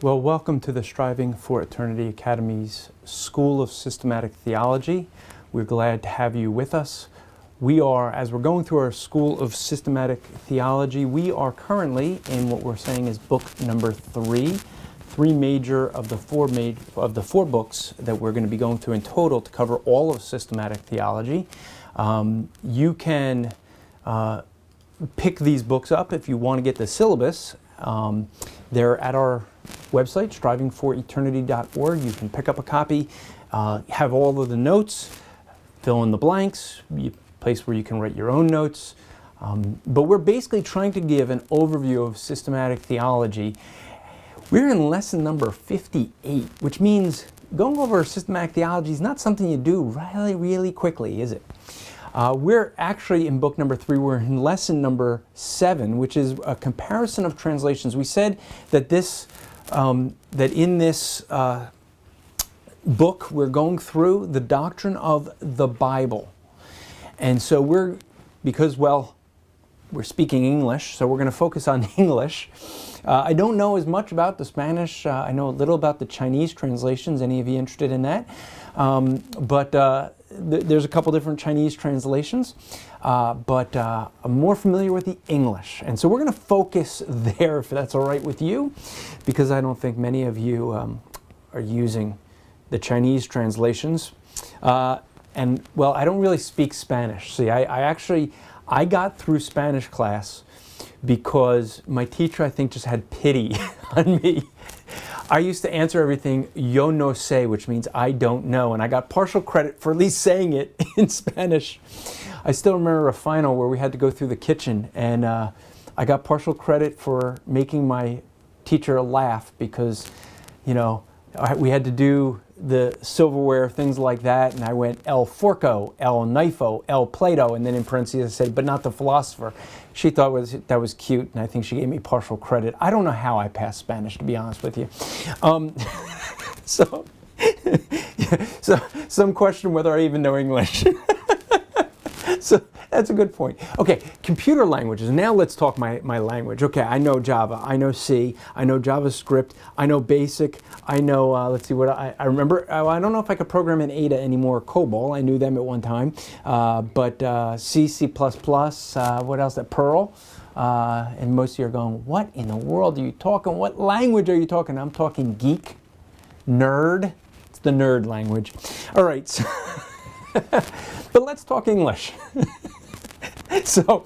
Well, welcome to the Striving for Eternity Academy's School of Systematic Theology. We're glad to have you with us. We are, as we're going through our School of Systematic Theology, we are currently in what we're saying is book number 3. Three major of the four books that we're going to be going through in total to cover all of systematic theology. You can pick these books up if you want to get the syllabus. They're at our website, strivingforeternity.org. You can pick up a copy, have all of the notes, fill in the blanks, place where you can write your own notes. But we're basically trying to give an overview of systematic theology. We're in lesson number 58, which means going over systematic theology is not something you do really quickly, is it? We're actually in book number 3. We're in lesson number 7, which is a comparison of translations. We said that in this book we're going through the doctrine of the Bible, and so we're speaking English, so we're going to focus on English. I don't know as much about the Spanish. I know a little about the Chinese translations. Any of you interested in that? There's a couple different Chinese translations, but I'm more familiar with the English. And so we're going to focus there, if that's all right with you, because I don't think many of you are using the Chinese translations. I don't really speak Spanish. See, I got through Spanish class because my teacher, I think, just had pity on me. I used to answer everything yo no sé, which means I don't know, and I got partial credit for at least saying it in Spanish. I still remember a final where we had to go through the kitchen, and I got partial credit for making my teacher laugh because, we had to do the silverware, things like that, and I went el forco, el knifo, el Plato, and then in parentheses I said, but not the philosopher. She thought that was cute, and I think she gave me partial credit. I don't know how I passed Spanish, to be honest with you. So some question whether I even know English. So that's a good point. Okay, computer languages. Now let's talk my language. Okay, I know Java, I know C, I know JavaScript, I know BASIC, I know, let's see what I remember. I don't know if I could program in Ada anymore, COBOL, I knew them at one time. But C, C++, what else, Perl. And most of you are going, what in the world are you talking? What language are you talking? I'm talking geek, nerd. It's the nerd language. All right. So but let's talk English. So,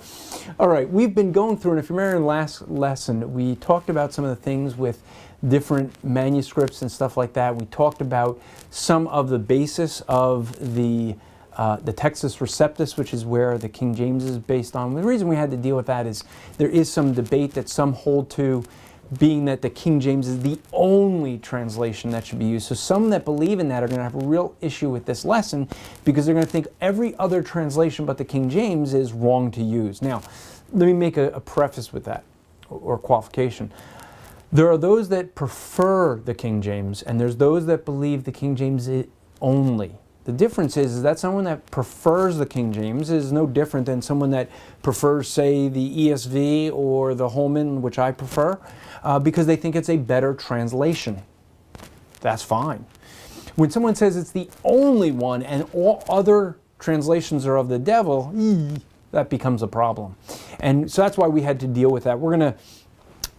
all right, we've been going through, and if you remember in last lesson, we talked about some of the things with different manuscripts and stuff like that. We talked about some of the basis of the Textus Receptus, which is where the King James is based on. The reason we had to deal with that is there is some debate that some hold to, being that the King James is the only translation that should be used. So some that believe in that are going to have a real issue with this lesson because they're going to think every other translation but the King James is wrong to use. Now, let me make a preface with that, or qualification. There are those that prefer the King James, and there's those that believe the King James is only. The difference is that someone that prefers the King James is no different than someone that prefers, say, the ESV or the Holman, which I prefer, because they think it's a better translation. That's fine. When someone says it's the only one and all other translations are of the devil, that becomes a problem. And so that's why we had to deal with that. We're going to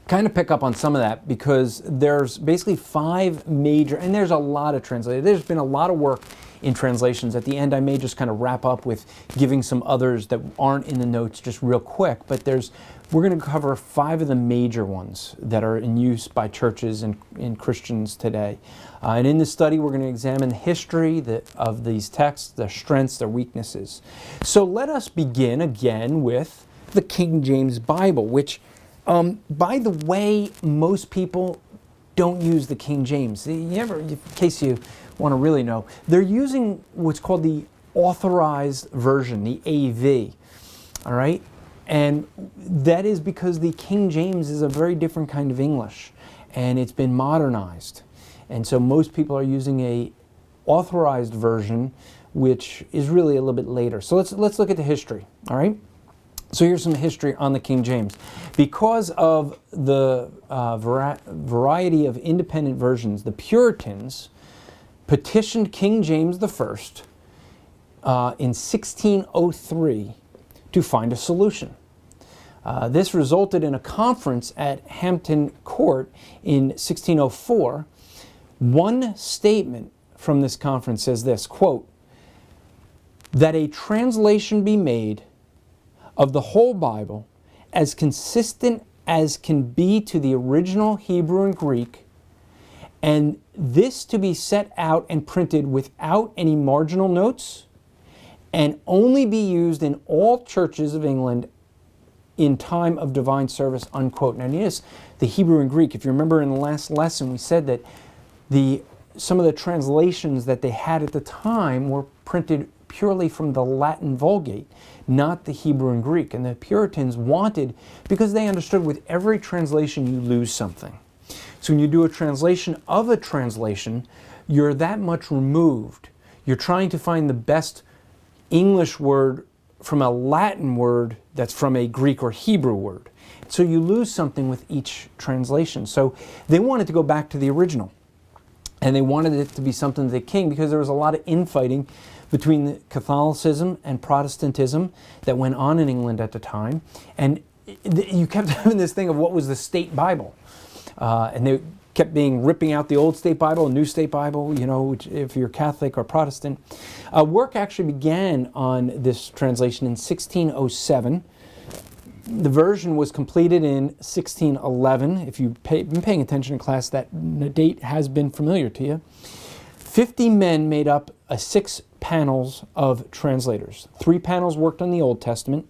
kind of pick up on some of that because there's basically 5 major, and there's a lot of translators. There's been a lot of work in translations. At the end, I may just kind of wrap up with giving some others that aren't in the notes just real quick, but we're going to cover 5 of the major ones that are in use by churches and Christians today. And in this study, we're going to examine the history of these texts, their strengths, their weaknesses. So let us begin again with the King James Bible, which, by the way, most people don't use the King James. In case you want to really know, they're using what's called the Authorized Version, the AV. All right? And that is because the King James is a very different kind of English, and it's been modernized. And so most people are using a Authorized Version, which is really a little bit later. So let's look at the history. All right? So here's some history on the King James. Because of the variety of independent versions, the Puritans petitioned King James I in 1603 to find a solution. This resulted in a conference at Hampton Court in 1604. One statement from this conference says this, quote, "that a translation be made of the whole Bible as consistent as can be to the original Hebrew and Greek, and this to be set out and printed without any marginal notes, and only be used in all churches of England in time of divine service," unquote. Now notice the Hebrew and Greek. If you remember in the last lesson, we said that some of the translations that they had at the time were printed purely from the Latin Vulgate, not the Hebrew and Greek. And the Puritans wanted, because they understood with every translation you lose something. So when you do a translation of a translation, you're that much removed. You're trying to find the best English word from a Latin word that's from a Greek or Hebrew word. So you lose something with each translation. So they wanted to go back to the original. And they wanted it to be something to the king, because there was a lot of infighting between Catholicism and Protestantism that went on in England at the time. And you kept having this thing of what was the state Bible. And they kept ripping out the old state Bible, new state Bible, you know, which, if you're Catholic or Protestant. Work actually began on this translation in 1607. The version was completed in 1611. If you've been paying attention in class, that date has been familiar to you. 50 men made up 6 panels of translators. 3 panels worked on the Old Testament,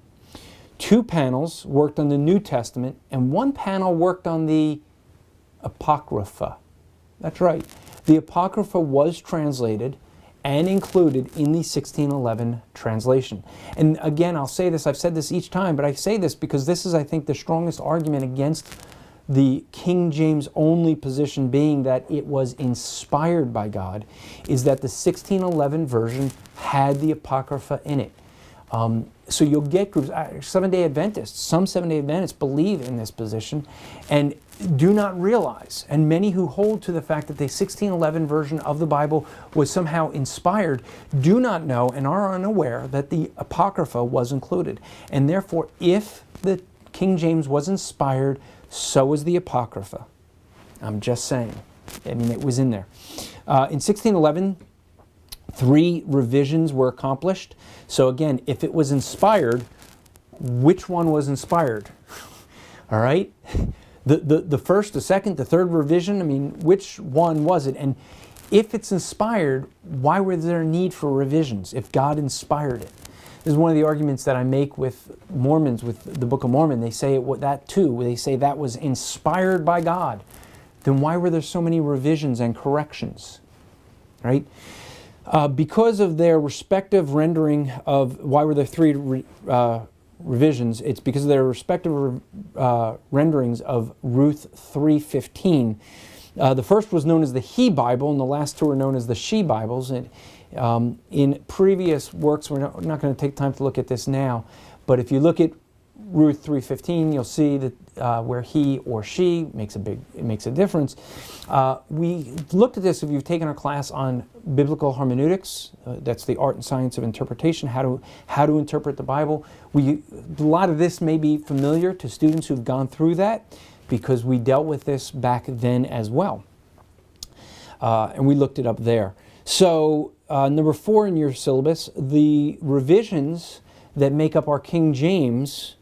2 panels worked on the New Testament, and 1 panel worked on the Apocrypha. That's right. The Apocrypha was translated and included in the 1611 translation. And again, I'll say this, I've said this each time, but I say this because this is, I think, the strongest argument against the King James only position being that it was inspired by God, is that the 1611 version had the Apocrypha in it. So you'll get groups, Seventh-day Adventists, some Seventh-day Adventists believe in this position and do not realize, and many who hold to the fact that the 1611 version of the Bible was somehow inspired, do not know and are unaware that the Apocrypha was included. And therefore, if the King James was inspired, so was the Apocrypha. I'm just saying. I mean, it was in there. In 1611, 3 revisions were accomplished. So again, if it was inspired, which one was inspired? All right? The first, the second, the third revision, I mean, which one was it? And if it's inspired, why was there a need for revisions if God inspired it? This is one of the arguments that I make with Mormons, with the Book of Mormon. They say that too. They say that was inspired by God. Then why were there so many revisions and corrections? Right? Because of their respective rendering of, why were there 3 revisions? It's because of their respective renderings of Ruth 3:15. The first was known as the He Bible, and the last 2 are known as the She Bibles. And in previous works, we're not going to take time to look at this now, but if you look at Ruth 3:15, you'll see that where he or she makes a difference. We looked at this if you've taken our class on biblical hermeneutics. That's the art and science of interpretation, how to interpret the Bible. A lot of this may be familiar to students who've gone through that, because we dealt with this back then as well. And we looked it up there. So number 4 in your syllabus, the revisions that make up our King James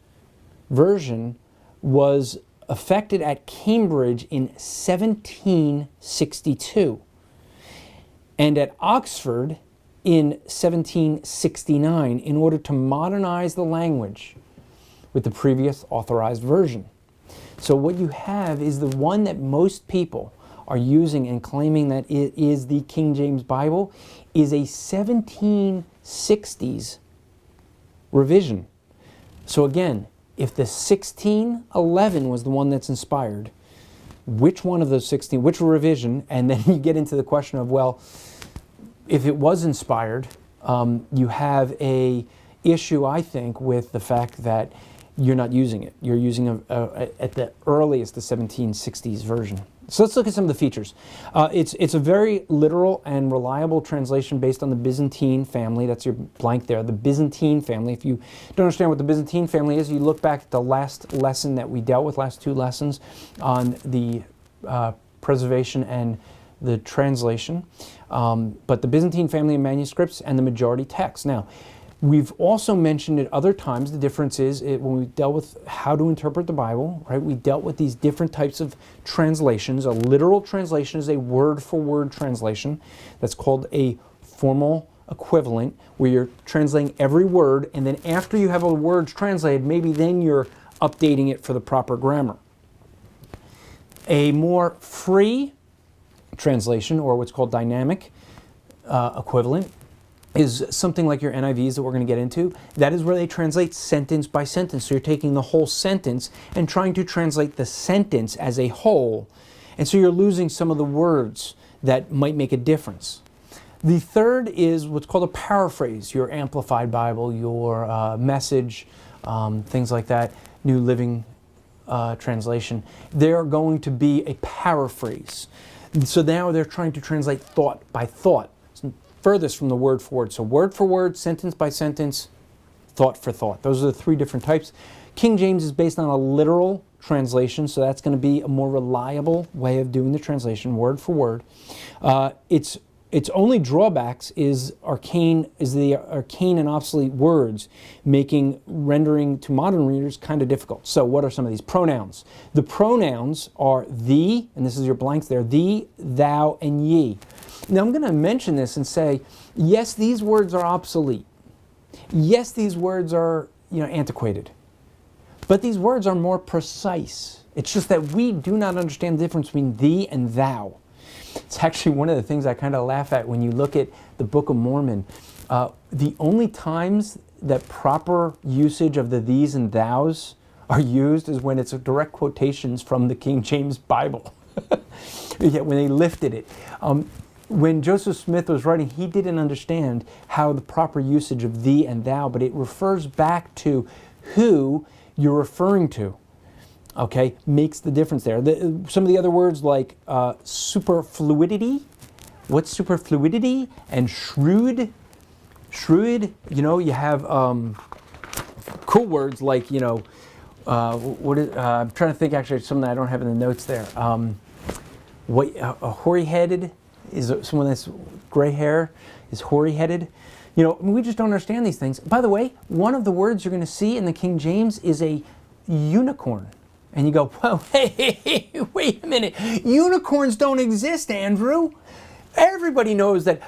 version was effected at Cambridge in 1762 and at Oxford in 1769 in order to modernize the language with the previous authorized version. So what you have is the one that most people are using and claiming that it is the King James Bible is a 1760s revision. So again, if the 1611 was the one that's inspired, which one of those 16, which revision? And then you get into the question of, well, if it was inspired, you have a issue, I think, with the fact that you're not using it. You're using at the earliest the 1760s version. So let's look at some of the features. It's a very literal and reliable translation based on the Byzantine family. That's your blank there, the Byzantine family. If you don't understand what the Byzantine family is, you look back at the last lesson that we dealt with, last two lessons on the preservation and the translation. But the Byzantine family of manuscripts and the majority text. Now, we've also mentioned at other times the difference is when we dealt with how to interpret the Bible, right? We dealt with these different types of translations. A literal translation is a word-for-word translation. That's called a formal equivalent, where you're translating every word, and then after you have a word translated, maybe then you're updating it for the proper grammar. A more free translation, or what's called dynamic equivalent, is something like your NIVs that we're going to get into. That is where they translate sentence by sentence. So you're taking the whole sentence and trying to translate the sentence as a whole. And so you're losing some of the words that might make a difference. The third is what's called a paraphrase. Your Amplified Bible, your Message, things like that, New Living Translation. They're going to be a paraphrase. So now they're trying to translate thought by thought. Furthest from the word for word. So word for word, sentence by sentence, thought for thought. Those are the three different types. King James is based on a literal translation, so that's going to be a more reliable way of doing the translation, word for word. Its only drawbacks is the arcane and obsolete words, making rendering to modern readers kind of difficult. So what are some of these? Pronouns. The pronouns are thee, and this is your blanks there, thee, thou, and ye. Now I'm going to mention this and say, yes, these words are obsolete. Yes, these words are, antiquated. But these words are more precise. It's just that we do not understand the difference between thee and thou. It's actually one of the things I kind of laugh at when you look at the Book of Mormon. The only times that proper usage of the these and thous are used is when it's direct quotations from the King James Bible. Yeah, when they lifted it. When Joseph Smith was writing, he didn't understand how the proper usage of thee and thou, but it refers back to who you're referring to. Okay, makes the difference there. Some of the other words like superfluidity. What's superfluidity? And shrewd. Shrewd, you have cool words like, I'm trying to think actually something that I don't have in the notes there. Hoary-headed is someone that's gray hair, is hoary-headed. We just don't understand these things. By the way, one of the words you're going to see in the King James is a unicorn. And you go, well, hey, wait a minute. Unicorns don't exist, Andrew. Everybody knows that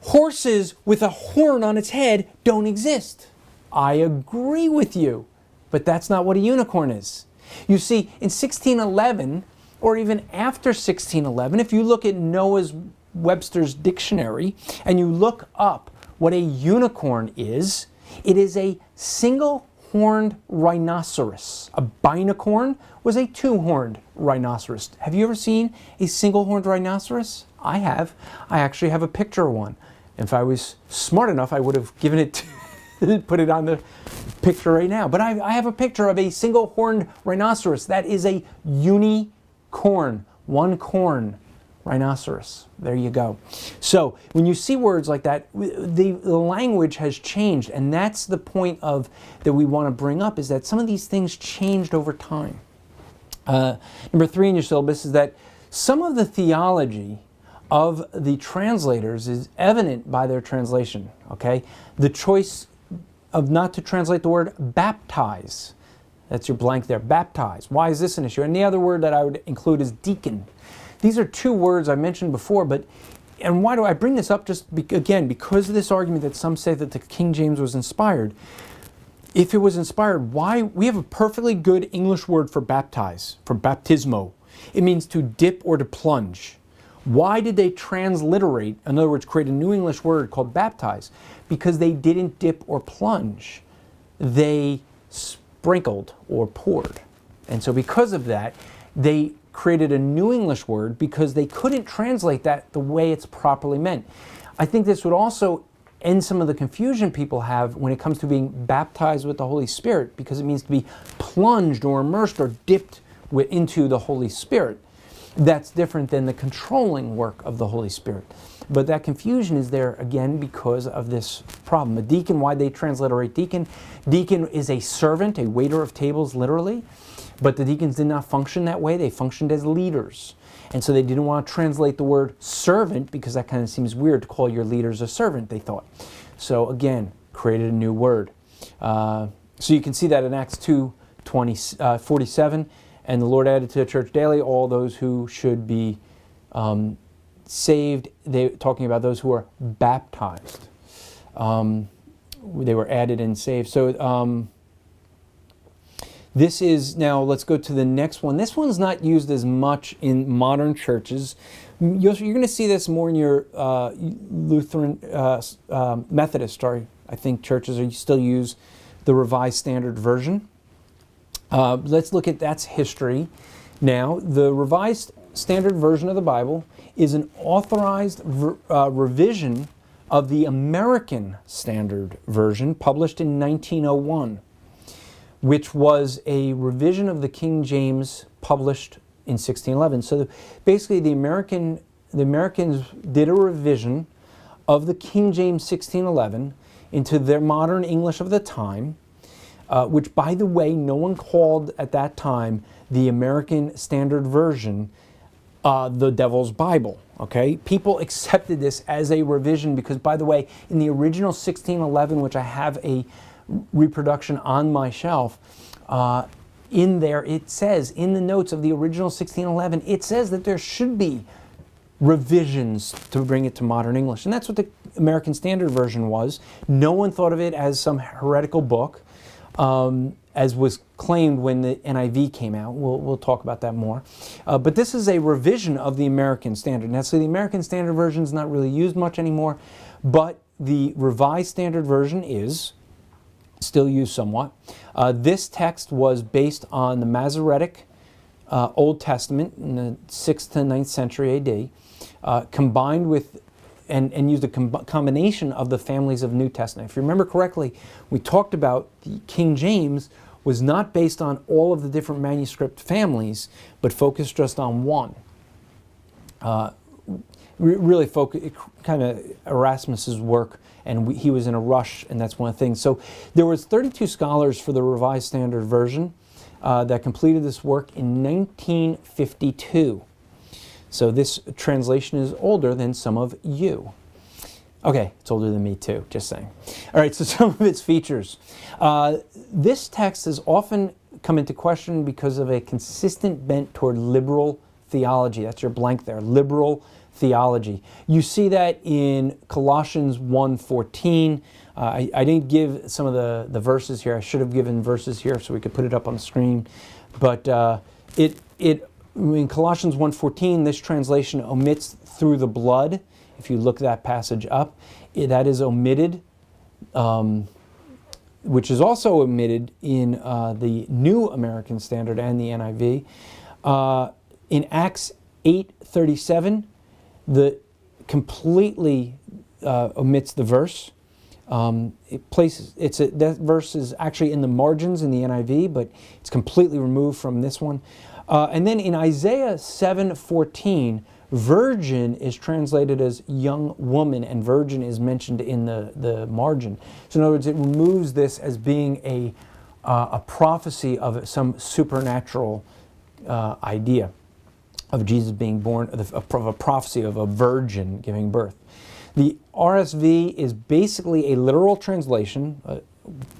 horses with a horn on its head don't exist. I agree with you, but that's not what a unicorn is. You see, in 1611, or even after 1611, if you look at Noah's Webster's dictionary and you look up what a unicorn is, it is a single-horned rhinoceros. A binacorn was a two-horned rhinoceros. Have you ever seen a single-horned rhinoceros? I have. I actually have a picture of one. If I was smart enough, I would have given it put it on the picture right now. But I have a picture of a single-horned rhinoceros. That is a unicorn, one corn rhinoceros. There you go. So when you see words like that, the language has changed, and that's the point that we want to bring up, is that some of these things changed over time. Number 3 in your syllabus is that some of the theology of the translators is evident by their translation. Okay, the choice of not to translate the word baptize. That's your blank there, baptize. Why is this an issue? And the other word that I would include is deacon. These are two words I mentioned before, and why do I bring this up? Just again, because of this argument that some say that the King James was inspired. If it was inspired, why? We have a perfectly good English word for baptize, for baptismo. It means to dip or to plunge. Why did they transliterate, in other words, create a new English word called baptize? Because they didn't dip or plunge. They sprinkled or poured. And so because of that, they created a new English word because they couldn't translate that the way it's properly meant. I think this would also end some of the confusion people have when it comes to being baptized with the Holy Spirit, because it means to be plunged or immersed or dipped into the Holy Spirit. That's different than the controlling work of the Holy Spirit. But that confusion is there, again, because of this problem. A deacon, why they transliterate deacon? Deacon is a servant, a waiter of tables, literally. But the deacons did not function that way. They functioned as leaders. And so they didn't want to translate the word servant, because that kind of seems weird to call your leaders a servant, they thought. So again, created a new word. So you can see that in Acts 2:47. And the Lord added to the church daily all those who should be saved. They talking about those who are baptized. They were added and saved. So this is, now let's go to the next one. This one's not used as much in modern churches. You're going to see this more in your Lutheran, Methodist, I think churches still use the Revised Standard Version. Let's look at that's history. Now, the Revised Standard Version of the Bible is an authorized revision of the American Standard Version, published in 1901, which was a revision of the King James, published in 1611. So basically, the Americans did a revision of the King James 1611 into their modern English of the time. Which, by the way, no one called at that time the American Standard Version the Devil's Bible. Okay, people accepted this as a revision because, by the way, in the original 1611, which I have a reproduction on my shelf, in there it says, in the notes of the original 1611, it says that there should be revisions to bring it to modern English, and that's what the American Standard Version was. No one thought of it as some heretical book. As was claimed when the NIV came out. We'll talk about that more. But this is a revision of the American Standard. Now, so the American Standard Version is not really used much anymore, but the Revised Standard Version is still used somewhat. This text was based on the Masoretic Old Testament in the 6th to 9th century AD, combined with and used a combination of the families of New Testament. If you remember correctly, we talked about the King James was not based on all of the different manuscript families, but focused just on one. Really focused, kind of Erasmus's work, and he was in a rush, and that's one of the things. So there was 32 scholars for the Revised Standard Version that completed this work in 1952. So this translation is older than some of you. Okay, it's older than me too, just saying. All right, so some of its features. This text has often come into question because of a consistent bent toward liberal theology. That's your blank there, liberal theology. You see that in Colossians 1:14. I didn't give some of the verses here. I should have given verses here so we could put it up on the screen. But in Colossians 1:14, this translation omits "through the blood." If you look that passage up, that is omitted, which is also omitted in the New American Standard and the NIV. In Acts 8:37, the completely omits the verse. That verse is actually in the margins in the NIV, but it's completely removed from this one. And then in Isaiah 7:14, virgin is translated as young woman, and virgin is mentioned in the margin. So in other words, it removes this as being a prophecy of some supernatural idea of Jesus being born, of a prophecy of a virgin giving birth. The RSV is basically a literal translation,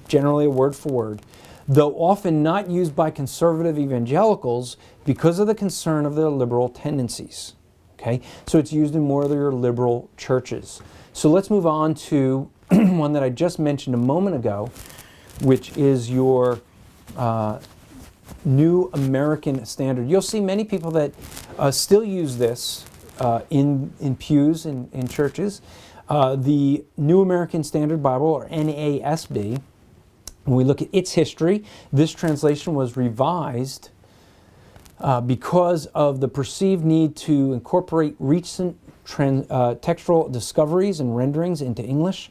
generally a word for word, though often not used by conservative evangelicals because of the concern of their liberal tendencies. Okay, so it's used in more of your liberal churches. So let's move on to one that I just mentioned a moment ago, which is your New American Standard. You'll see many people that still use this in pews in churches. The New American Standard Bible, or NASB, when we look at its history, this translation was revised because of the perceived need to incorporate recent textual discoveries and renderings into English,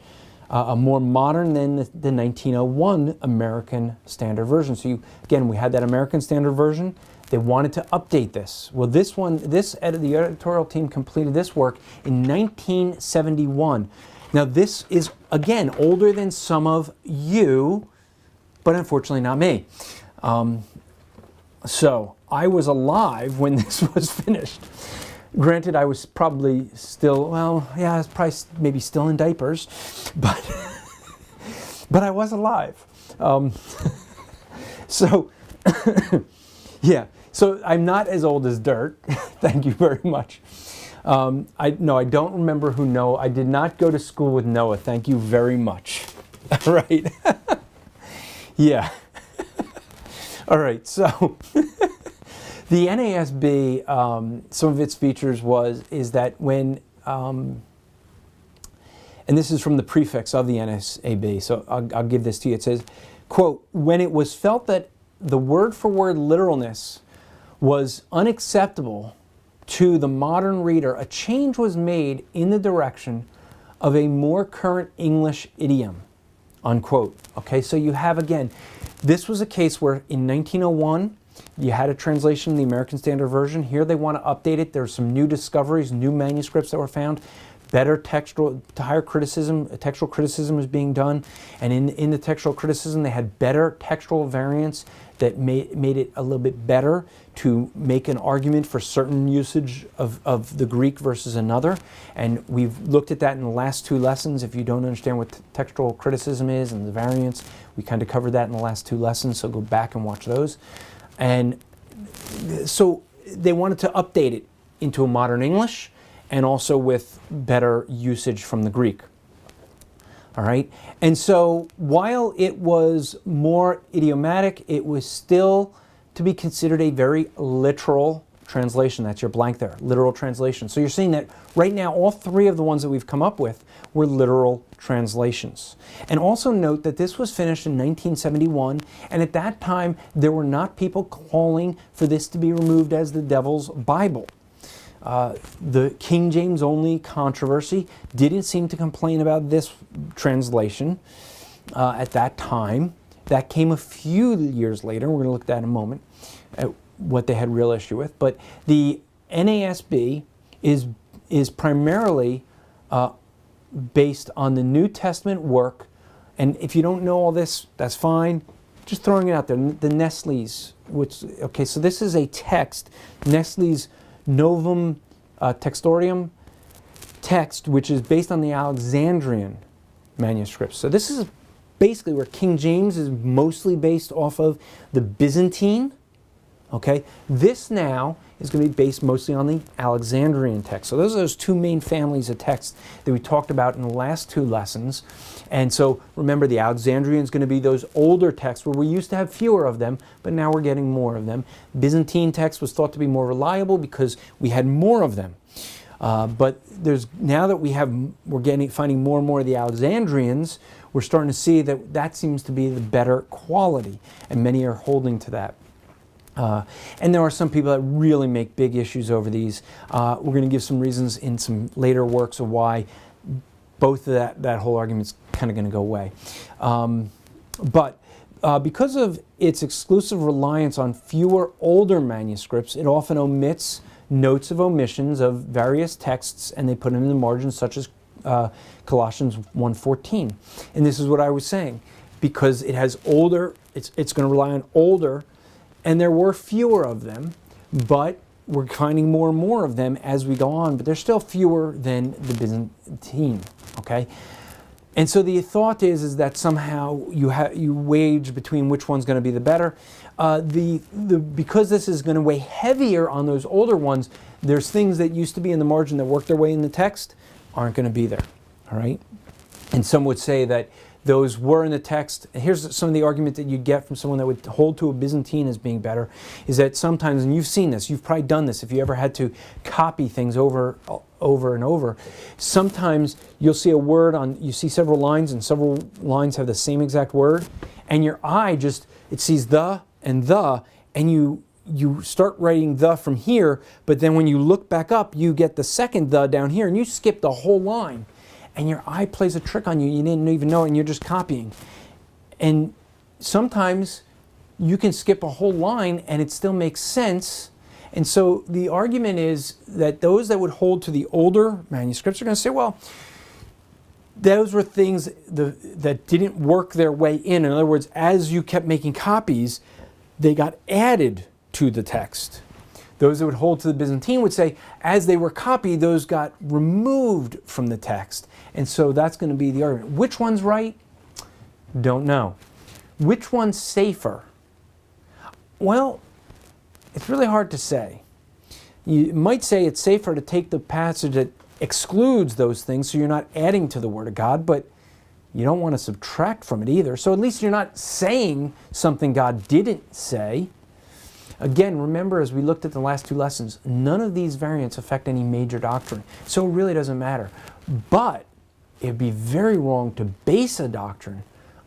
more modern than the 1901 American Standard Version. So again, we had that American Standard Version. They wanted to update this. Well, the editorial team completed this work in 1971. Now, this is, again, older than some of you, but unfortunately not me. So I was alive when this was finished. Granted, I was probably still, well, yeah, I was probably maybe still in diapers, but but I was alive. So, yeah. So I'm not as old as dirt. Thank you very much. I don't remember who Noah. I did not go to school with Noah. Thank you very much. All right. Yeah. All right. So the NASB, some of its features is that when, and this is from the prefix of the NASB. So I'll give this to you. It says, quote, "When it was felt that the word-for-word literalness was unacceptable to the modern reader, a change was made in the direction of a more current English idiom," unquote. Okay, so you have, again, this was a case where in 1901, you had a translation in the American Standard Version. Here they want to update it. There's some new discoveries, new manuscripts that were found. Better textual criticism is being done. And in the textual criticism, they had better textual variants that made it a little bit better to make an argument for certain usage of the Greek versus another. And we've looked at that in the last two lessons. If you don't understand what textual criticism is and the variants, we kind of covered that in the last two lessons, so go back and watch those. And so they wanted to update it into a modern English and also with better usage from the Greek. All right? And so while it was more idiomatic, it was still to be considered a very literal translation. That's your blank there, literal translation. So you're seeing that right now all three of the ones that we've come up with were literal translations. And also note that this was finished in 1971, and at that time there were not people calling for this to be removed as the devil's Bible. The King James only controversy didn't seem to complain about this translation at that time. That came a few years later. We're going to look at that in a moment, at what they had real issue with. But the NASB is primarily based on the New Testament work. And if you don't know all this, that's fine. Just throwing it out there. The Nestle's, okay, so this is a text, Nestle's Novum Textorium text, which is based on the Alexandrian manuscripts. So this is basically where King James is mostly based off of the Byzantine. Okay, this now is going to be based mostly on the Alexandrian text. So those are those two main families of texts that we talked about in the last two lessons. And so remember, the Alexandrian is going to be those older texts where we used to have fewer of them, but now we're getting more of them. Byzantine text was thought to be more reliable because we had more of them. But now that we're finding more and more of the Alexandrians, we're starting to see that seems to be the better quality, and many are holding to that. And there are some people that really make big issues over these. We're going to give some reasons in some later works of why both of that whole argument's kind of going to go away. But because of its exclusive reliance on fewer older manuscripts, it often omits notes of omissions of various texts, and they put them in the margins, such as Colossians 1:14. And this is what I was saying. Because it has older, it's going to rely on older, and there were fewer of them, but we're finding more and more of them as we go on, but they're still fewer than the Byzantine, okay? And so the thought is that somehow you wage between which one's going to be the better. Because this is going to weigh heavier on those older ones, there's things that used to be in the margin that work their way in the text aren't going to be there, all right? And some would say that those were in the text. And here's some of the argument that you get from someone that would hold to a Byzantine as being better, is that sometimes, and you've seen this, you've probably done this if you ever had to copy things over and over, sometimes you'll see a word you see several lines, and several lines have the same exact word, and your eye it sees the, and you you start writing the from here, but then when you look back up, you get the second the down here, and you skip the whole line. And your eye plays a trick on you. You didn't even know it, and you're just copying. And sometimes you can skip a whole line, and it still makes sense. And so the argument is that those that would hold to the older manuscripts are going to say, well, those were things that didn't work their way in. In other words, as you kept making copies, they got added to the text. Those that would hold to the Byzantine would say, as they were copied, those got removed from the text. And so that's going to be the argument. Which one's right? Don't know. Which one's safer? Well, it's really hard to say. You might say it's safer to take the passage that excludes those things so you're not adding to the Word of God, but you don't want to subtract from it either. So at least you're not saying something God didn't say. Again, remember, as we looked at the last two lessons, none of these variants affect any major doctrine. So it really doesn't matter. But it would be very wrong to base a doctrine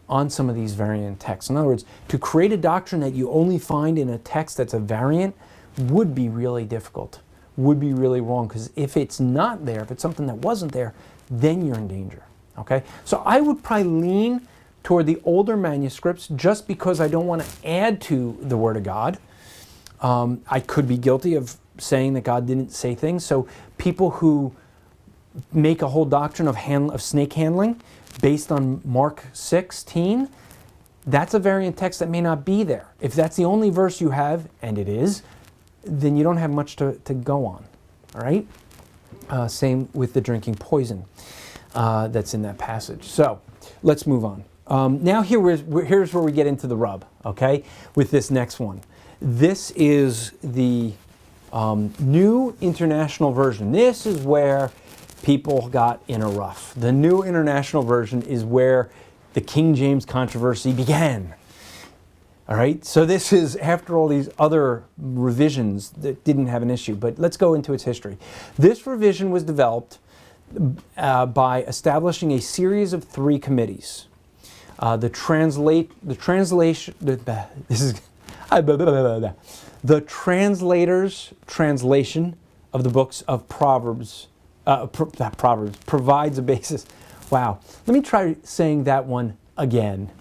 on some of these variant texts. In other words, to create a doctrine that you only find in a text that's a variant would be really difficult, would be really wrong, because if it's not there, if it's something that wasn't there, then you're in danger. Okay? So I would probably lean toward the older manuscripts just because I don't want to add to the Word of God. I could be guilty of saying that God didn't say things. So people who make a whole doctrine of snake handling based on Mark 16, that's a variant text that may not be there. If that's the only verse you have, and it is, then you don't have much to go on. All right? Same with the drinking poison that's in that passage. So let's move on. Now here's where we get into the rub, okay, with this next one. This is the New International Version. This is where people got in a rough. The New International Version is where the King James controversy began. All right, so this is after all these other revisions that didn't have an issue, but let's go into its history. This revision was developed by establishing a series of 3 committees. The translator's translation of the books of Proverbs provides a basis. Wow. Let me try saying that one again.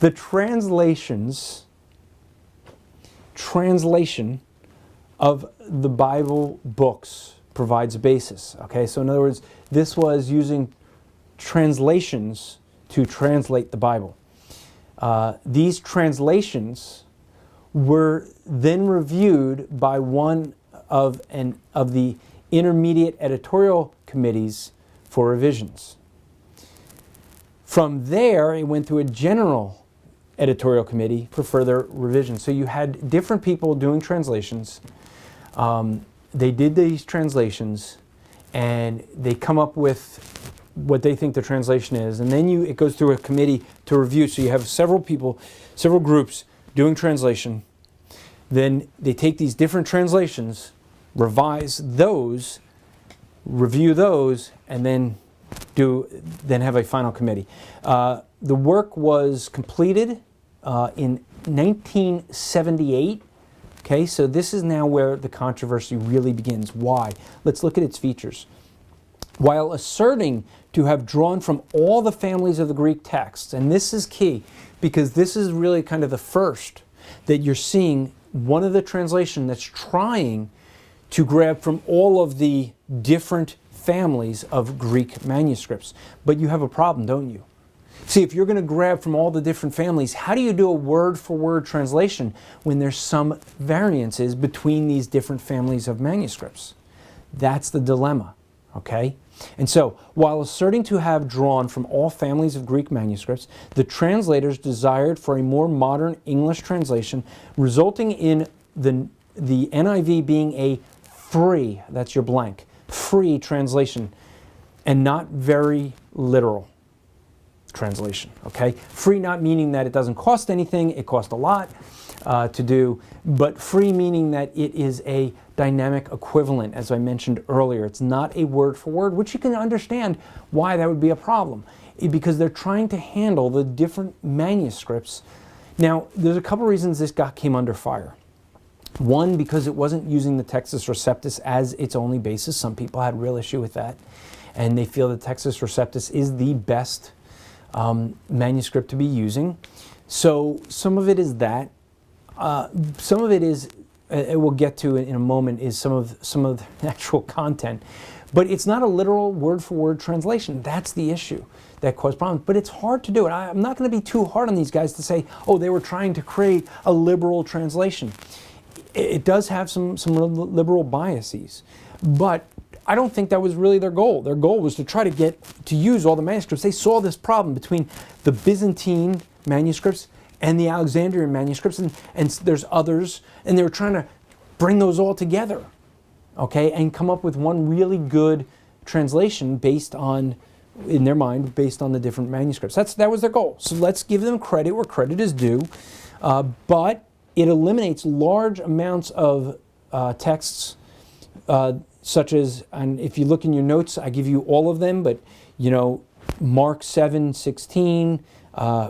The translation of the Bible books provides a basis. Okay, so in other words, this was using translations to translate the Bible. These translations were then reviewed by one of the intermediate editorial committees for revisions. From there, it went through a general editorial committee for further revision. So you had different people doing translations. They did these translations, and they come up with what they think the translation is, and then it goes through a committee to review. So you have several people, several groups doing translation. Then they take these different translations, revise those, review those, and then have a final committee. The work was completed in 1978. Okay, so this is now where the controversy really begins. Why? Let's look at its features. While asserting to have drawn from all the families of the Greek texts, and this is key because this is really kind of the first that you're seeing one of the translation that's trying to grab from all of the different families of Greek manuscripts. But you have a problem, don't you? See, if you're going to grab from all the different families, how do you do a word-for-word translation when there's some variances between these different families of manuscripts? That's the dilemma, okay? And so, while asserting to have drawn from all families of Greek manuscripts, the translators desired for a more modern English translation, resulting in the NIV being a free, that's your blank, free translation, and not very literal translation, okay? Free not meaning that it doesn't cost anything, it costs a lot to do, but free meaning that it is a dynamic equivalent, as I mentioned earlier. It's not a word for word, which you can understand why that would be a problem, because they're trying to handle the different manuscripts. Now, there's a couple reasons this came under fire. One, because it wasn't using the Textus Receptus as its only basis. Some people had real issue with that, and they feel that Textus Receptus is the best manuscript to be using. So some of it is that. Some of it is, we'll get to in a moment, is some of the actual content. But it's not a literal word-for-word translation. That's the issue that caused problems. But it's hard to do it. I'm not going to be too hard on these guys to say, oh, they were trying to create a liberal translation. It does have some liberal biases. But I don't think that was really their goal. Their goal was to try to get to use all the manuscripts. They saw this problem between the Byzantine manuscripts and the Alexandrian manuscripts, and there's others, and they were trying to bring those all together, okay, and come up with one really good translation based on, in their mind, based on the different manuscripts. That was their goal. So let's give them credit where credit is due, but it eliminates large amounts of texts, such as, and if you look in your notes, I give you all of them, but you know, Mark 7:16,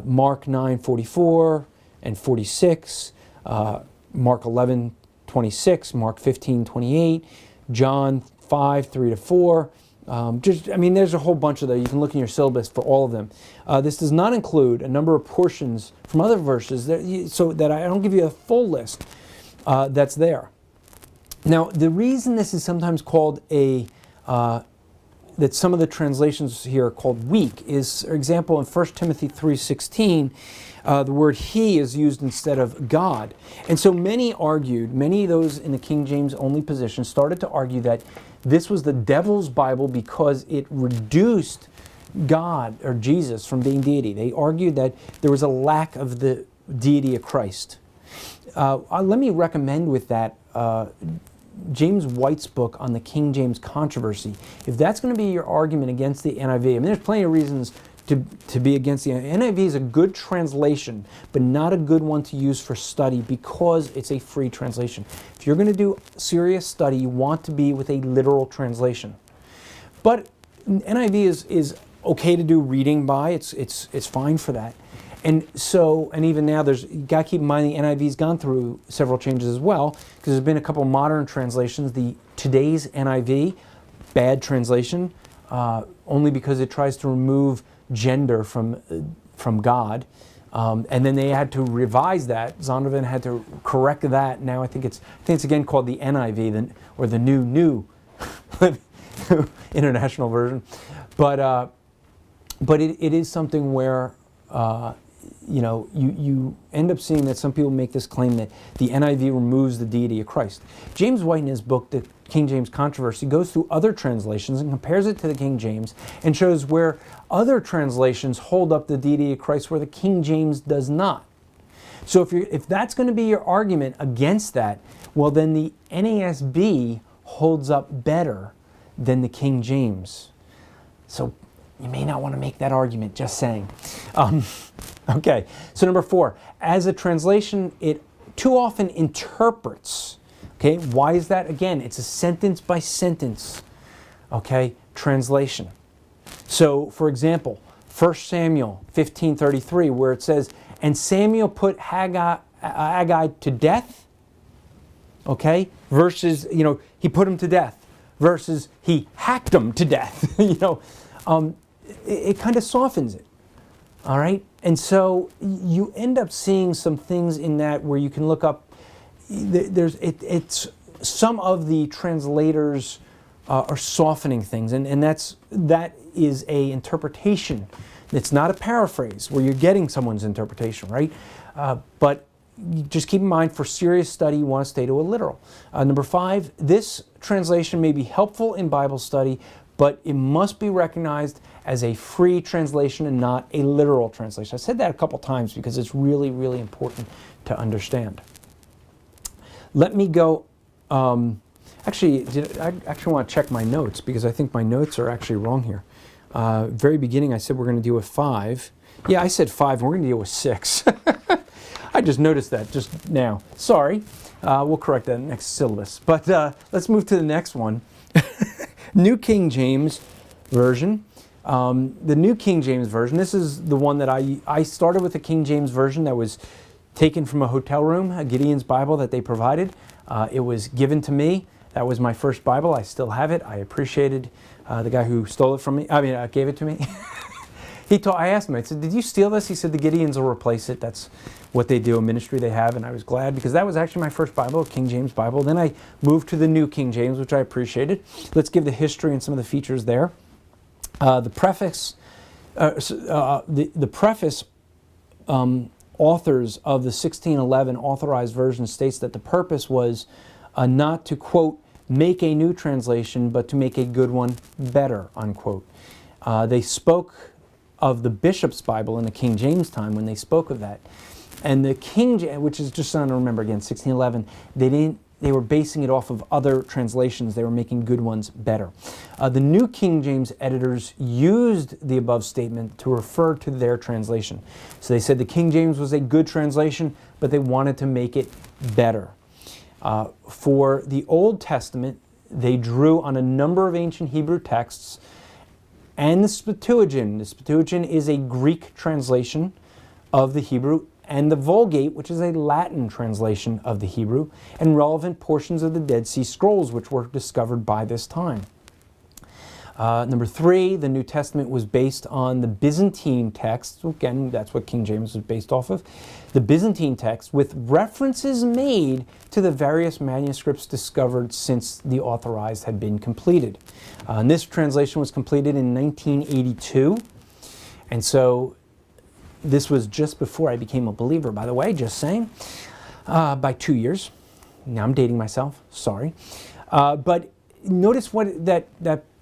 Mark 9:44 and 46, Mark 11:26, Mark 15:28, John 5:3-4. There's a whole bunch of them. You can look in your syllabus for all of them. This does not include a number of portions from other verses, so that I don't give you a full list that's there. Now, the reason this is sometimes called that some of the translations here are called weak is, for example, in 1 Timothy 3:16, the word he is used instead of God. And so many of those in the King James only position started to argue that this was the devil's Bible because it reduced God or Jesus from being deity. They argued that there was a lack of the deity of Christ. Let me recommend with that James White's book on the King James controversy. If that's going to be your argument against the NIV, there's plenty of reasons to be against the NIV. Is a good translation, but not a good one to use for study because it's a free translation. If you're going to do serious study, you want to be with a literal translation. But NIV is okay to do reading by. It's fine for that. And even now, you got to keep in mind the NIV's gone through several changes as well, because there's been a couple modern translations. Today's NIV, bad translation, only because it tries to remove gender from God, and then they had to revise that. Zondervan had to correct that. Now I think it's again called the NIV, or the new international version. But it is something where. You end up seeing that some people make this claim that the NIV removes the deity of Christ. James White, in his book, The King James Controversy, goes through other translations and compares it to the King James and shows where other translations hold up the deity of Christ where the King James does not. So if that's going to be your argument against that, well, then the NASB holds up better than the King James. So you may not want to make that argument, just saying. Okay, so number 4, as a translation, it too often interprets. Okay, why is that? Again, it's a sentence by sentence, okay, translation. So, for example, 1 Samuel 15:33, where it says, and Samuel put Agag to death, okay, versus, he put him to death, versus he hacked him to death, it kind of softens it, all right? And so you end up seeing some things in that where you can look up, it's some of the translators are softening things, and that is a interpretation. It's not a paraphrase where you're getting someone's interpretation, right? But just keep in mind, for serious study, you want to stay to a literal. Number 5, this translation may be helpful in Bible study, but it must be recognized as a free translation and not a literal translation. I said that a couple times because it's really, really important to understand. Let me go, I actually want to check my notes because I think my notes are actually wrong here. Very beginning I said we're going to deal with 5. Yeah, I said 5 and we're going to deal with 6. I just noticed that just now. Sorry. We'll correct that in the next syllabus. But let's move to the next one. New King James Version. The New King James Version, this is the one that I started with the King James Version that was taken from a hotel room, a Gideon's Bible that they provided. It was given to me. That was my first Bible. I still have it. I appreciated the guy who stole it from me. Gave it to me. I asked him, I said, did you steal this? He said, the Gideons will replace it. That's what they do, a ministry they have. And I was glad because that was actually my first Bible, King James Bible. Then I moved to the New King James, which I appreciated. Let's give the history and some of the features there. The preface authors of the 1611 authorized version states that the purpose was not to, quote, make a new translation, but to make a good one better, unquote. They spoke of the Bishop's Bible in the King James time when they spoke of that. And the King James, which is just something to remember again, 1611, they were basing it off of other translations. They were making good ones better. The New King James editors used the above statement to refer to their translation. So they said the King James was a good translation, but they wanted to make it better. For the Old Testament, they drew on a number of ancient Hebrew texts and the Septuagint. The Septuagint is a Greek translation of the Hebrew, and the Vulgate, which is a Latin translation of the Hebrew, and relevant portions of the Dead Sea Scrolls, which were discovered by this time. Number 3, the New Testament was based on the Byzantine text. Again, that's what King James was based off of. The Byzantine text with references made to the various manuscripts discovered since the authorized had been completed. And this translation was completed in 1982. And so this was just before I became a believer, by the way, just saying, by 2 years. Now I'm dating myself, sorry. But notice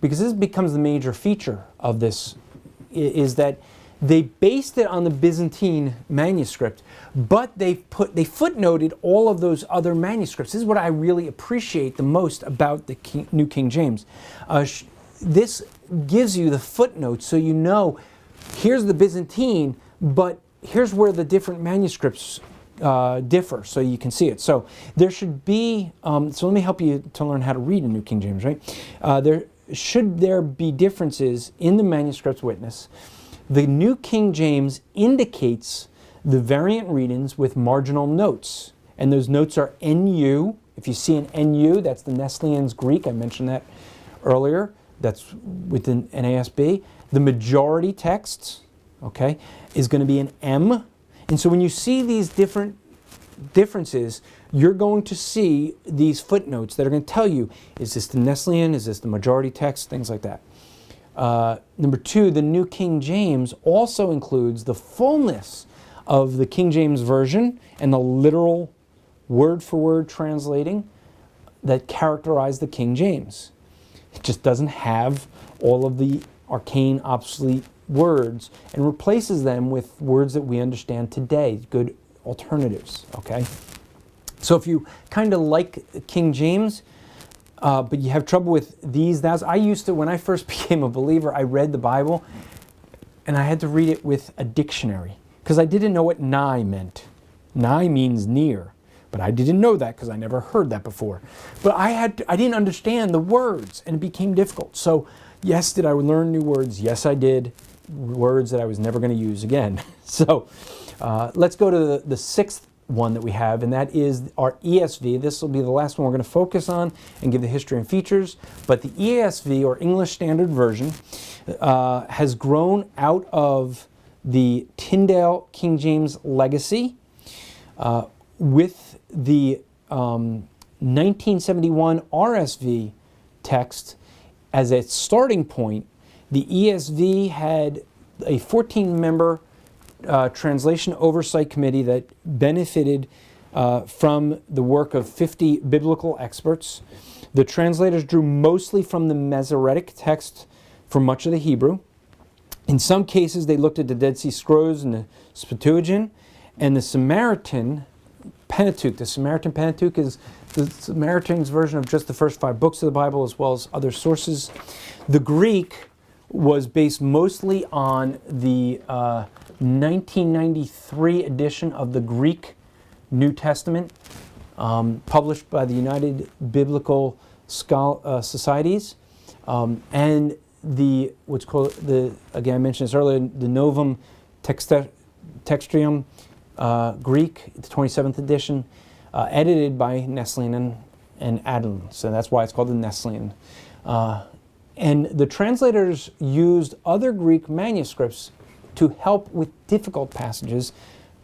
because this becomes the major feature of this, is that they based it on the Byzantine manuscript, but they footnoted all of those other manuscripts. This is what I really appreciate the most about the New King James. This gives you the footnotes so you know, here's the Byzantine, but here's where the different manuscripts differ, so you can see it. So there should be, so let me help you to learn how to read a New King James, right? Should there be differences in the manuscript's witness, the New King James indicates the variant readings with marginal notes. And those notes are NU. If you see an NU, that's the Nestle-Ains Greek. I mentioned that earlier. That's within NASB. The majority text, okay, is going to be an M. And so when you see these differences, you're going to see these footnotes that are going to tell you, is this the Nestle-Ain, is this the majority text, things like that. Number 2, the New King James also includes the fullness of the King James Version and the literal word-for-word translating that characterize the King James. It just doesn't have all of the arcane, obsolete words and replaces them with words that we understand today, good alternatives, okay? So if you kind of like King James, but you have trouble with these, thous, I used to, when I first became a believer, I read the Bible and I had to read it with a dictionary because I didn't know what nigh meant. Nigh means near, but I didn't know that because I never heard that before. But I didn't understand the words and it became difficult. So yes, did I learn new words? Yes, I did. Words that I was never going to use again. So let's go to the 6th one that we have, and that is our ESV. This will be the last one we're going to focus on and give the history and features. But the ESV, or English Standard Version, has grown out of the Tyndale King James legacy with the 1971 RSV text as its starting point. The ESV had a 14-member translation oversight committee that benefited from the work of 50 biblical experts. The translators drew mostly from the Masoretic text for much of the Hebrew. In some cases, they looked at the Dead Sea Scrolls and the Septuagint and the Samaritan Pentateuch. The Samaritan Pentateuch is the Samaritan's version of just the first 5 books of the Bible as well as other sources. The Greek was based mostly on the 1993 edition of the Greek New Testament, published by the United Biblical Societies, and the again I mentioned this earlier, the Novum Textrium Greek, the 27th edition, edited by Neslian and Adlin. So that's why it's called the Neslian. And the translators used other Greek manuscripts to help with difficult passages,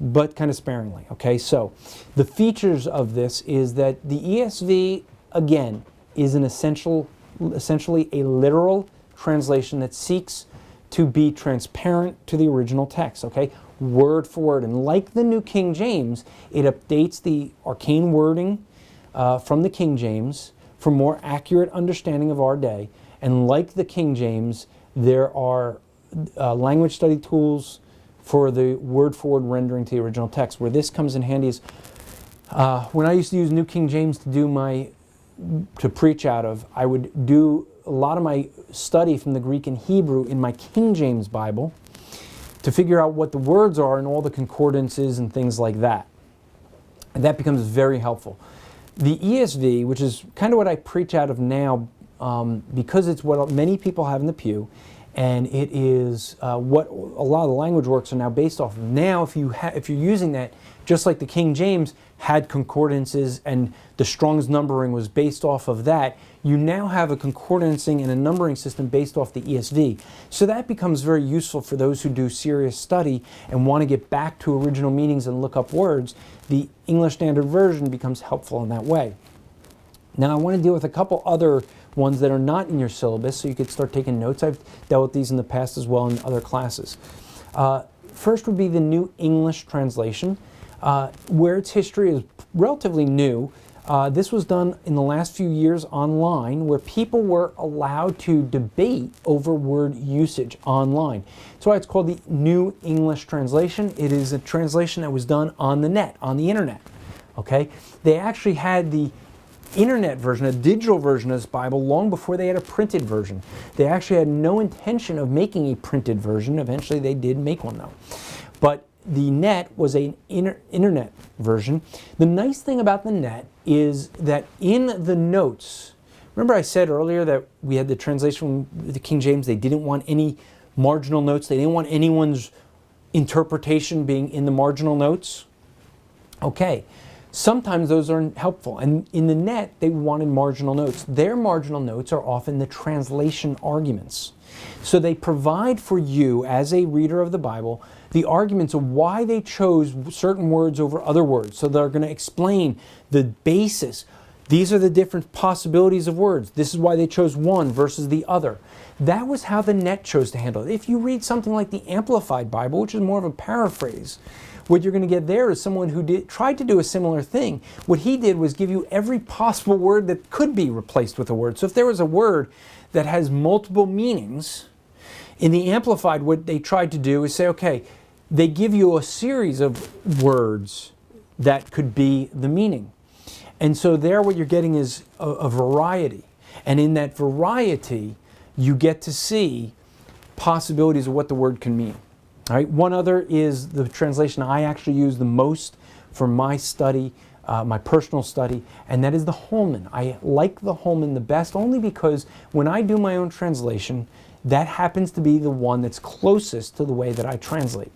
but kind of sparingly. Okay, so the features of this is that the ESV, again, is an essentially a literal translation that seeks to be transparent to the original text, okay, word for word. And like the New King James, it updates the arcane wording from the King James for more accurate understanding of our day. And like the King James, there are language study tools for the word-for-word rendering to the original text. Where this comes in handy is when I used to use New King James to preach out of, I would do a lot of my study from the Greek and Hebrew in my King James Bible to figure out what the words are and all the concordances and things like that. And that becomes very helpful. The ESV, which is kind of what I preach out of now, because it's what many people have in the pew, and it is what a lot of the language works are now based off of. Now, if you're using that, just like the King James had concordances and the Strong's numbering was based off of that, you now have a concordancing and a numbering system based off the ESV. So that becomes very useful for those who do serious study and want to get back to original meanings and look up words. The English Standard Version becomes helpful in that way. Now I want to deal with a couple other ones that are not in your syllabus, so you could start taking notes. I've dealt with these in the past as well in other classes. First would be the New English Translation, where its history is relatively new. This was done in the last few years online, where people were allowed to debate over word usage online. That's why it's called the New English Translation. It is a translation that was done on the net, on the internet. Okay, they actually had the internet version, a digital version of this Bible, long before they had a printed version. They actually had no intention of making a printed version. Eventually they did make one though. But the net was an internet version. The nice thing about the net is that in the notes, remember I said earlier that we had the translation from the King James, they didn't want any marginal notes, they didn't want anyone's interpretation being in the marginal notes? Okay. Sometimes those are helpful, and in the net they wanted marginal notes. Their marginal notes are often the translation arguments. So they provide for you as a reader of the Bible the arguments of why they chose certain words over other words. So they're going to explain the basis. These are the different possibilities of words. This is why they chose one versus the other. That was how the net chose to handle it. If you read something like the Amplified Bible, which is more of a paraphrase, what you're going to get there is someone who tried to do a similar thing. What he did was give you every possible word that could be replaced with a word. So if there was a word that has multiple meanings, in the Amplified, what they tried to do is say, okay, they give you a series of words that could be the meaning. And so there what you're getting is a variety. And in that variety, you get to see possibilities of what the word can mean. All right. One other is the translation I actually use the most for my study, my personal study, and that is the Holman. I like the Holman the best only because when I do my own translation, that happens to be the one that's closest to the way that I translate.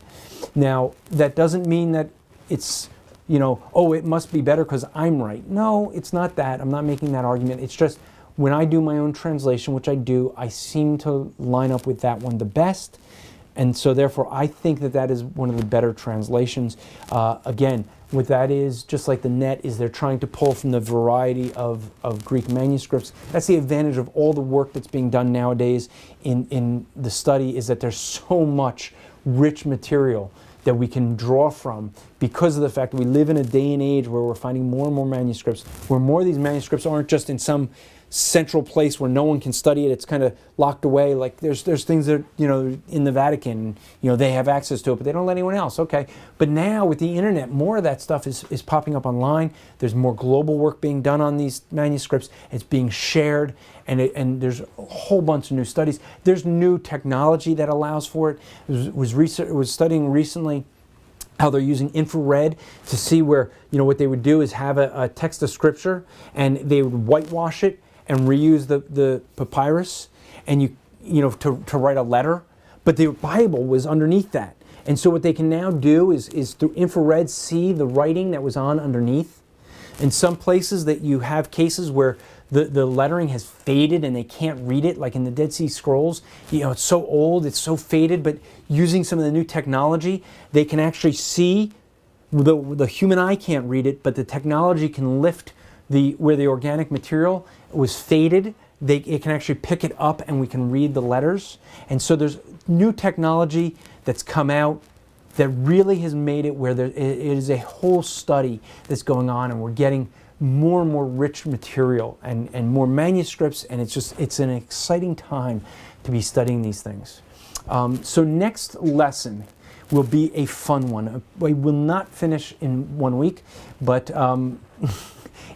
Now, that doesn't mean that it's, oh, it must be better because I'm right. No, it's not that. I'm not making that argument. It's just when I do my own translation, which I do, I seem to line up with that one the best. And so therefore, I think that that is one of the better translations. Again, what that is, just like the net, is they're trying to pull from the variety of Greek manuscripts. That's the advantage of all the work that's being done nowadays in the study, is that there's so much rich material that we can draw from because of the fact that we live in a day and age where we're finding more and more manuscripts, where more of these manuscripts aren't just in some central place where no one can study it. It's kind of locked away. Like there's things that, in the Vatican, they have access to it, but they don't let anyone else. Okay. But now with the internet, more of that stuff is popping up online. There's more global work being done on these manuscripts. It's being shared, and there's a whole bunch of new studies. There's new technology that allows for it. Was studying recently how they're using infrared to see where, what they would do is have a text of scripture and they would whitewash it and reuse the papyrus and to write a letter, but the Bible was underneath that. And so what they can now do is through infrared see the writing that was on underneath. In some places that you have cases where the lettering has faded and they can't read it, like in the Dead Sea Scrolls, it's so old, it's so faded, but using some of the new technology, they can actually see, the human eye can't read it, but the technology can lift where the organic material was faded, it can actually pick it up and we can read the letters. And so there's new technology that's come out that really has made it where it is a whole study that's going on, and we're getting more and more rich material and more manuscripts, and it's an exciting time to be studying these things. So next lesson will be a fun one. We will not finish in 1 week, but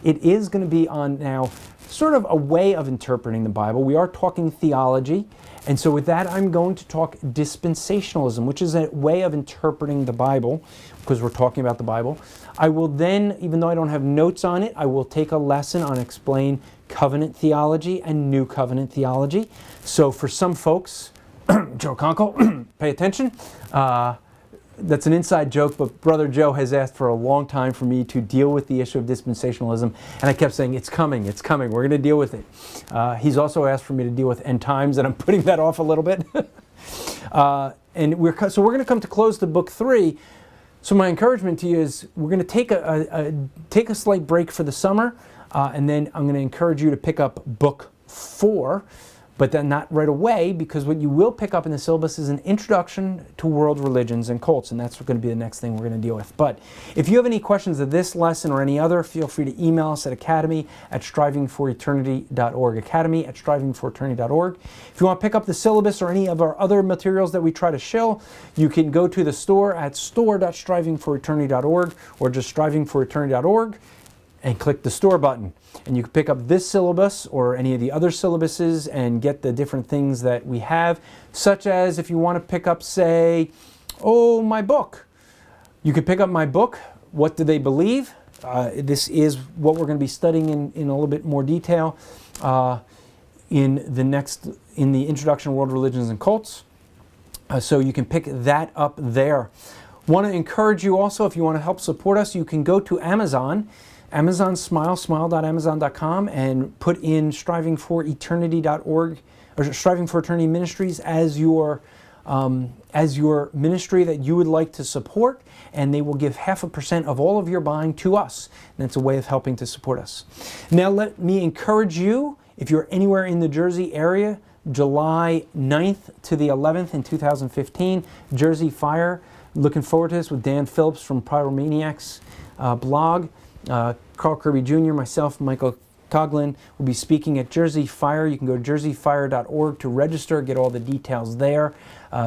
it is going to be on now sort of a way of interpreting the Bible. We are talking theology, and so with that I'm going to talk dispensationalism, which is a way of interpreting the Bible, because we're talking about the Bible. I will then, even though I don't have notes on it, I will take a lesson on explain covenant theology and new covenant theology. So for some folks, Joe Conkle, pay attention. That's an inside joke, but Brother Joe has asked for a long time for me to deal with the issue of dispensationalism, and I kept saying, it's coming, we're going to deal with it. He's also asked for me to deal with end times, and I'm putting that off a little bit. So we're going to come to close to book 3. So my encouragement to you is we're going to take a slight break for the summer, and then I'm going to encourage you to pick up book 4. But then not right away, because what you will pick up in the syllabus is an introduction to world religions and cults, and that's going to be the next thing we're going to deal with. But if you have any questions of this lesson or any other, feel free to email us at academy@strivingforeternity.org, academy@strivingforeternity.org. If you want to pick up the syllabus or any of our other materials that we try to shill, you can go to the store at store.strivingforeternity.org or just strivingforeternity.org and click the store button. And you can pick up this syllabus or any of the other syllabuses and get the different things that we have, such as if you want to pick up, say, my book. You could pick up my book, What Do They Believe? This is what we're going to be studying in a little bit more detail in the Introduction to World Religions and Cults. So you can pick that up there. Want to encourage you also, if you want to help support us, you can go to Amazon smile.amazon.com, and put in strivingforeternity.org or Striving for Eternity Ministries as your ministry that you would like to support, and they will give 0.5% of all of your buying to us. And it's a way of helping to support us. Now let me encourage you, if you're anywhere in the Jersey area, July 9th to the 11th in 2015, Jersey Fire. Looking forward to this with Dan Phillips from Pyromaniacs blog. Carl Kirby Jr., myself, Michael Coughlin will be speaking at Jersey Fire. You can go to jerseyfire.org to register, get all the details there.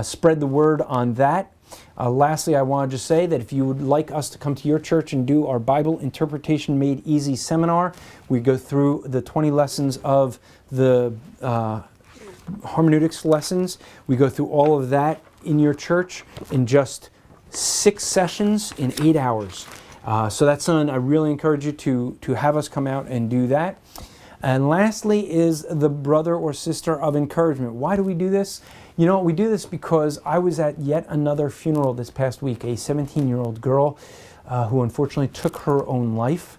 Spread the word on that. Lastly, I want to just say that if you would like us to come to your church and do our Bible Interpretation Made Easy seminar, we go through the 20 lessons of the hermeneutics lessons. We go through all of that in your church in just 6 sessions in 8 hours. So that's something I really encourage you to have us come out and do that. And lastly is the brother or sister of encouragement. Why do we do this? We do this because I was at yet another funeral this past week, a 17-year-old girl who unfortunately took her own life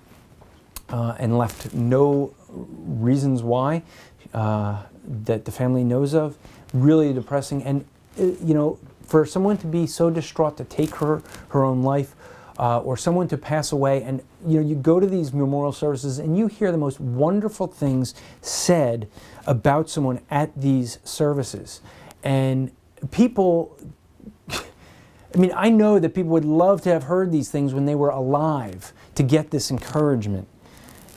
and left no reasons why that the family knows of. Really depressing. And, for someone to be so distraught to take her own life, or someone to pass away, and you go to these memorial services and you hear the most wonderful things said about someone at these services. And people, I know that people would love to have heard these things when they were alive to get this encouragement.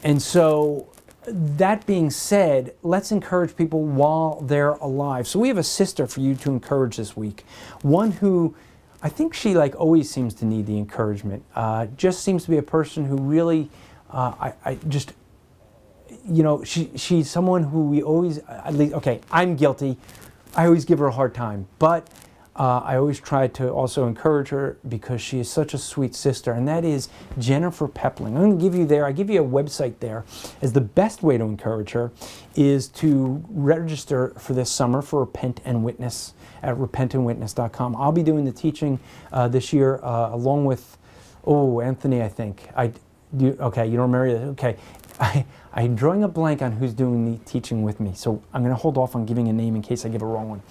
And so, that being said, let's encourage people while they're alive. So we have a sister for you to encourage this week. One who, I think she always seems to need the encouragement. Just seems to be a person who really, she's someone who we always, at least, okay, I'm guilty. I always give her a hard time. But I always try to also encourage her because she is such a sweet sister, and that is Jennifer Pepling. I'm going to give you there, I give you a website there, as the best way to encourage her is to register for this summer for Repent and Witness at repentandwitness.com. I'll be doing the teaching this year along with, Anthony, I think. Okay, you don't remember that? Okay. I'm drawing a blank on who's doing the teaching with me, so I'm going to hold off on giving a name in case I give a wrong one.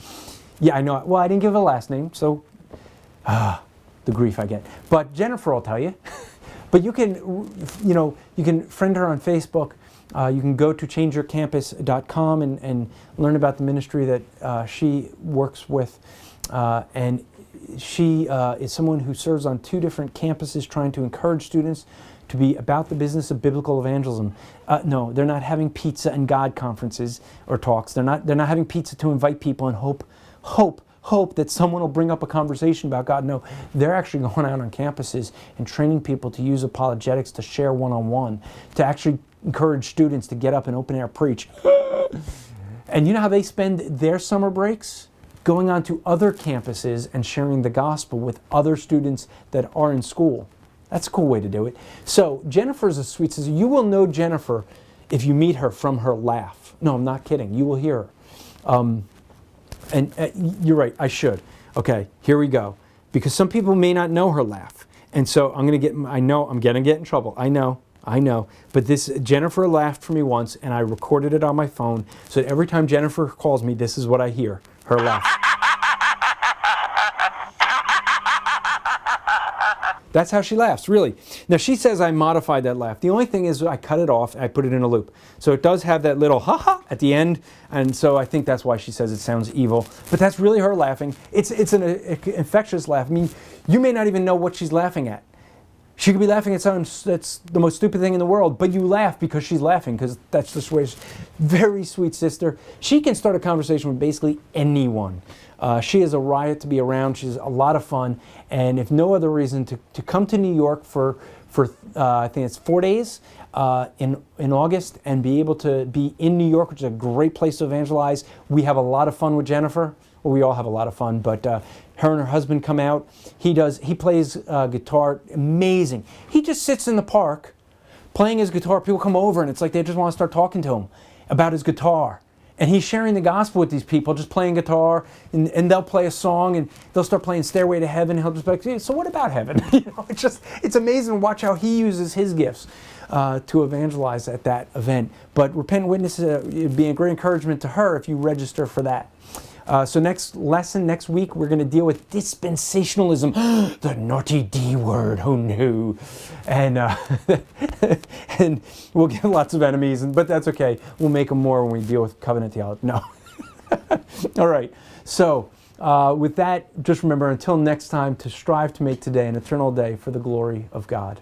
Yeah, I know. Well, I didn't give a last name, so the grief I get. But Jennifer will tell you. But you can, you can friend her on Facebook. You can go to changeyourcampus.com and learn about the ministry that she works with. And she is someone who serves on 2 different campuses trying to encourage students to be about the business of biblical evangelism. No, they're not having pizza and God conferences or talks. They're not having pizza to invite people and hope that someone will bring up a conversation about God. No, they're actually going out on campuses and training people to use apologetics, to share one-on-one, to actually encourage students to get up and open air preach. And you know how they spend their summer breaks? Going on to other campuses and sharing the gospel with other students that are in school. That's a cool way to do it. So Jennifer's a sweet sister. You will know Jennifer if you meet her from her laugh. No, I'm not kidding. You will hear her. And you're right, I should. Okay, here we go. Because some people may not know her laugh. And so I'm going to get in trouble. I know. But Jennifer laughed for me once, and I recorded it on my phone, so that every time Jennifer calls me, this is what I hear, her laugh. That's how she laughs, really. Now, she says I modified that laugh. The only thing is I cut it off and I put it in a loop. So it does have that little ha-ha at the end, and so I think that's why she says it sounds evil. But that's really her laughing. It's an infectious laugh. I mean, you may not even know what she's laughing at. She could be laughing at something that's the most stupid thing in the world, but you laugh because she's laughing, because that's just where she's very sweet sister. She can start a conversation with basically anyone. She is a riot to be around. She's a lot of fun, and if no other reason, to come to New York for I think it's 4 days in August, and be able to be in New York, which is a great place to evangelize. We have a lot of fun with Jennifer. Well, we all have a lot of fun, but her and her husband come out. He plays guitar, amazing. He just sits in the park playing his guitar. People come over and it's like they just want to start talking to him about his guitar. And he's sharing the gospel with these people, just playing guitar, and they'll play a song and they'll start playing Stairway to Heaven. He'll just be like, so what about heaven? It's amazing to watch how he uses his gifts to evangelize at that event. But Repent and Witness would be a great encouragement to her if you register for that. So next week, we're going to deal with dispensationalism. The naughty D word, oh no. And, and we'll get lots of enemies, but that's okay. We'll make them more when we deal with covenant theology. No. All right. So with that, just remember, until next time, to strive to make today an eternal day for the glory of God.